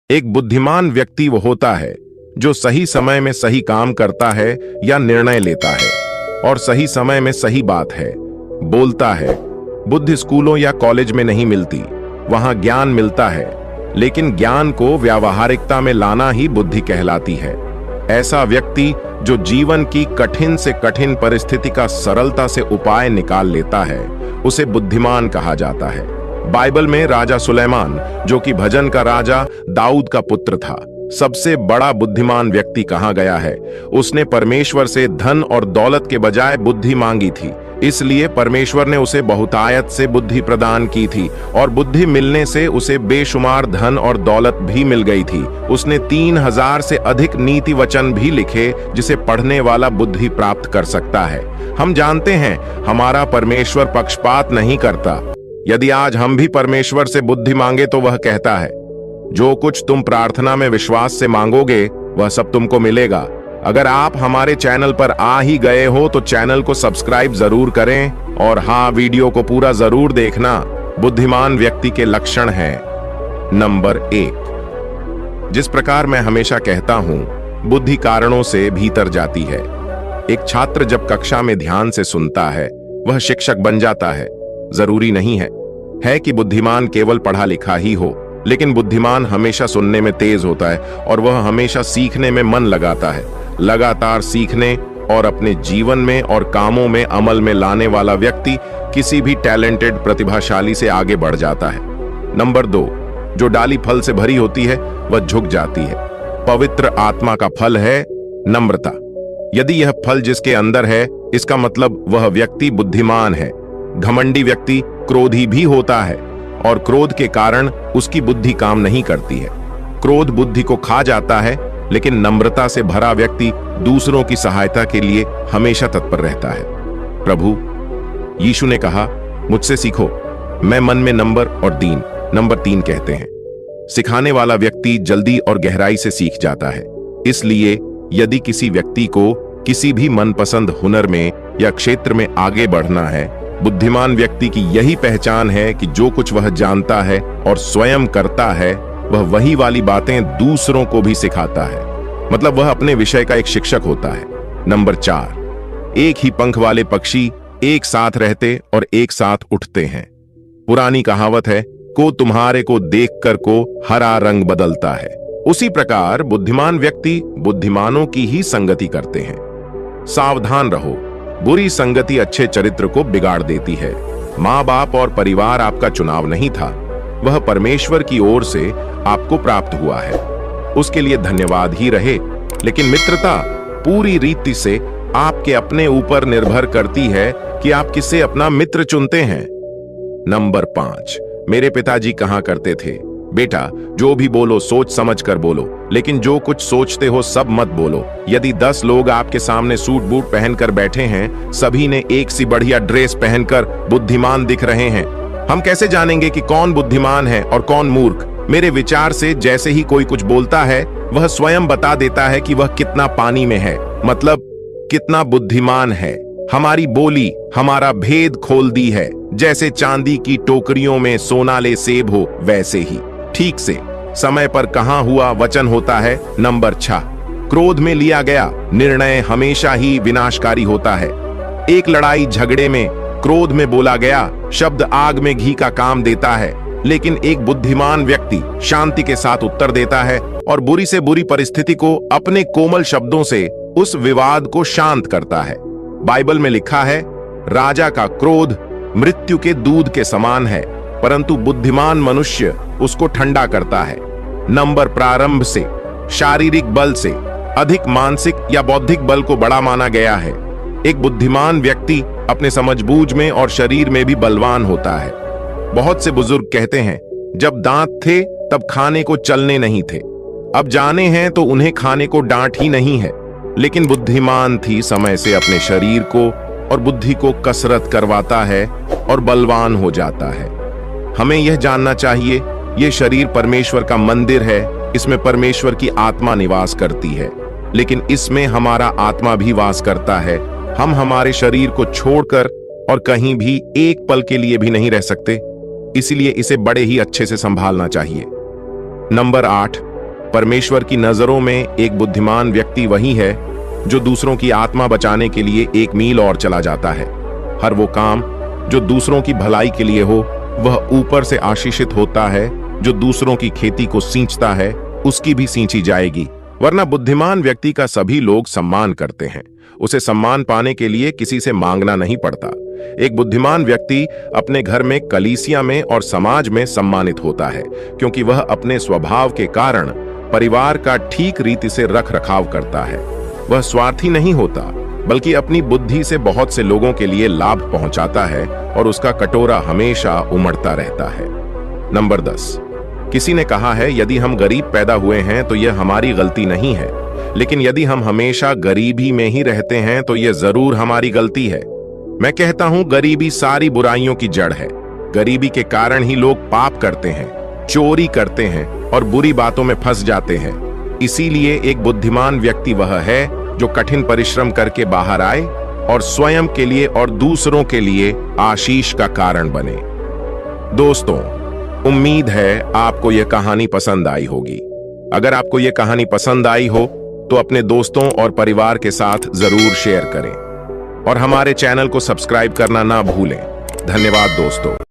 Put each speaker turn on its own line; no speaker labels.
एक बुद्धिमान व्यक्ति वो होता है जो सही समय में सही काम करता है या निर्णय लेता है और सही समय में सही बात है बोलता है। बुद्धि स्कूलों या कॉलेज में नहीं मिलती, वहां ज्ञान मिलता है, लेकिन ज्ञान को व्यावहारिकता में लाना ही बुद्धि कहलाती है। ऐसा व्यक्ति जो जीवन की कठिन से कठिन परिस्थिति का सरलता से उपाय निकाल लेता है, उसे बुद्धिमान कहा जाता है। बाइबल में राजा सुलेमान, जो कि भजन का राजा दाऊद का पुत्र था, सबसे बड़ा बुद्धिमान व्यक्ति कहा गया है। उसने परमेश्वर से धन और दौलत के बजाय बुद्धि मांगी थी, इसलिए परमेश्वर ने उसे बहुतायत से बुद्धि प्रदान की थी और बुद्धि मिलने से उसे बेशुमार धन और दौलत भी मिल गई थी। उसने 3000 से अधिक नीति वचन भी लिखे, जिसे पढ़ने वाला बुद्धि प्राप्त कर सकता है। हम जानते हैं हमारा परमेश्वर पक्षपात नहीं करता। यदि आज हम भी परमेश्वर से बुद्धि मांगे तो वह कहता है, जो कुछ तुम प्रार्थना में विश्वास से मांगोगे वह सब तुमको मिलेगा। अगर आप हमारे चैनल पर आ ही गए हो तो चैनल को सब्सक्राइब जरूर करें और हाँ, वीडियो को पूरा जरूर देखना। बुद्धिमान व्यक्ति के लक्षण हैं। नंबर 1, जिस प्रकार मैं हमेशा कहता हूं, बुद्धि कारणों से भीतर जाती है। एक छात्र जब कक्षा में ध्यान से सुनता है, वह शिक्षक बन जाता है। जरूरी नहीं है कि बुद्धिमान केवल पढ़ा लिखा ही हो, लेकिन बुद्धिमान हमेशा सुनने में तेज होता है और वह हमेशा सीखने में मन लगाता है। लगातार सीखने और अपने जीवन में और कामों में अमल में लाने वाला व्यक्ति किसी भी टैलेंटेड प्रतिभाशाली से आगे बढ़ जाता है। नंबर 2, जो डाली फल से भरी होती है वह झुक जाती है। पवित्र आत्मा का फल है नम्रता। यदि यह फल जिसके अंदर है, इसका मतलब वह व्यक्ति बुद्धिमान है। घमंडी व्यक्ति क्रोधी भी होता है और क्रोध के कारण उसकी बुद्धि काम नहीं करती है। क्रोध बुद्धि को खा जाता है, लेकिन नम्रता से भरा व्यक्ति दूसरों की सहायता के लिए हमेशा तत्पर रहता है। प्रभु यीशु ने कहा, मुझसे सीखो, मैं मन में नम्र और दीन। नंबर 3 कहते हैं, सिखाने वाला व्यक्ति जल्दी और गहराई से सीख जाता है। इसलिए यदि किसी व्यक्ति को किसी भी मनपसंद हुनर में या क्षेत्र में आगे बढ़ना है, बुद्धिमान व्यक्ति की यही पहचान है कि जो कुछ वह जानता है और स्वयं करता है, वह वही वाली बातें दूसरों को भी सिखाता है। मतलब वह अपने विषय का एक शिक्षक होता है। नंबर 4, एक ही पंख वाले पक्षी एक साथ रहते और एक साथ उठते हैं। पुरानी कहावत है, को तुम्हारे को देखकर को हरा रंग बदलता है। उसी प्रकार बुद्धिमान व्यक्ति बुद्धिमानों की ही संगति करते हैं। सावधान रहो, बुरी संगति अच्छे चरित्र को बिगाड़ देती है। माँ बाप और परिवार आपका चुनाव नहीं था, वह परमेश्वर की ओर से आपको प्राप्त हुआ है। उसके लिए धन्यवाद ही रहे। लेकिन मित्रता पूरी रीति से आपके अपने ऊपर निर्भर करती है कि आप किसे अपना मित्र चुनते हैं। नंबर 5, मेरे पिताजी कहा करते थे, बेटा जो भी बोलो सोच समझ कर बोलो, लेकिन जो कुछ सोचते हो सब मत बोलो। यदि 10 लोग आपके सामने सूट बूट पहनकर बैठे हैं, सभी ने एक सी बढ़िया ड्रेस पहनकर बुद्धिमान दिख रहे हैं, हम कैसे जानेंगे कि कौन बुद्धिमान है और कौन मूर्ख? मेरे विचार से जैसे ही कोई कुछ बोलता है, वह स्वयं बता देता है कि वह कितना पानी में है, मतलब कितना बुद्धिमान है। हमारी बोली हमारा भेद खोल दी है। जैसे चांदी की टोकरियों में सोनाले सेब हो, वैसे ही ठीक से समय पर कहा हुआ वचन होता है। नंबर 6, क्रोध में लिया गया निर्णय हमेशा ही विनाशकारी होता है। एक लड़ाई झगड़े में क्रोध में बोला गया शब्द आग में घी का काम देता है, लेकिन एक बुद्धिमान व्यक्ति शांति के साथ उत्तर देता है और बुरी से बुरी परिस्थिति को अपने कोमल शब्दों से उस विवाद को शांत करता है। बाइबल में लिखा है, राजा का क्रोध मृत्यु के दूध के समान है, परंतु बुद्धिमान मनुष्य उसको ठंडा करता है। नंबर प्रारंभ से शारीरिक बल से अधिक मानसिक या बौद्धिक बल को बड़ा माना गया है। एक बुद्धिमान व्यक्ति अपने समझबूझ में और शरीर में भी बलवान होता है। बहुत से बुजुर्ग कहते हैं, जब दांत थे तब खाने को चलने नहीं थे, अब जाने हैं तो उन्हें खाने को डांट ही नहीं है। लेकिन बुद्धिमान थी समय से अपने शरीर को और बुद्धि को कसरत करवाता है और बलवान हो जाता है। हमें यह जानना चाहिए, यह शरीर परमेश्वर का मंदिर है, इसमें परमेश्वर की आत्मा निवास करती है, लेकिन इसमें हमारा आत्मा भी वास करता है। हम हमारे शरीर को छोड़कर और कहीं भी एक पल के लिए भी नहीं रह सकते, इसलिए इसे बड़े ही अच्छे से संभालना चाहिए। नंबर 8, परमेश्वर की नजरों में एक बुद्धिमान व्यक्ति वही है जो दूसरों की आत्मा बचाने के लिए 1 मील और चला जाता है। हर वो काम जो दूसरों की भलाई के लिए हो वह ऊपर से आशीषित होता है। जो दूसरों की खेती को सींचता है उसकी भी सींची जाएगी। वरना बुद्धिमान व्यक्ति का सभी लोग सम्मान करते हैं। उसे सम्मान पाने के लिए किसी से मांगना नहीं पड़ता। एक बुद्धिमान व्यक्ति अपने घर में, कलीसिया में और समाज में सम्मानित होता है, क्योंकि वह अपने स्वभाव के कारण परिवार का ठीक रीति से रख रखाव करता है। वह स्वार्थी नहीं होता, बल्कि अपनी बुद्धि से बहुत से लोगों के लिए लाभ पहुंचाता है और उसका कटोरा हमेशा उमड़ता रहता है। नंबर 10। किसी ने कहा है, यदि हम गरीब पैदा हुए हैं तो यह हमारी गलती नहीं है, लेकिन यदि हम हमेशा गरीबी में ही रहते हैं तो यह जरूर हमारी गलती है। मैं कहता हूं, गरीबी सारी बुराइयों की जड़ है। गरीबी के कारण ही लोग पाप करते हैं, चोरी करते हैं और बुरी बातों में फंस जाते हैं। इसीलिए एक बुद्धिमान व्यक्ति वह है जो कठिन परिश्रम करके बाहर आए और स्वयं के लिए और दूसरों के लिए आशीष का कारण बने। दोस्तों, उम्मीद है आपको यह कहानी पसंद आई होगी। अगर आपको यह कहानी पसंद आई हो तो अपने दोस्तों और परिवार के साथ जरूर शेयर करें और हमारे चैनल को सब्सक्राइब करना ना भूलें। धन्यवाद दोस्तों।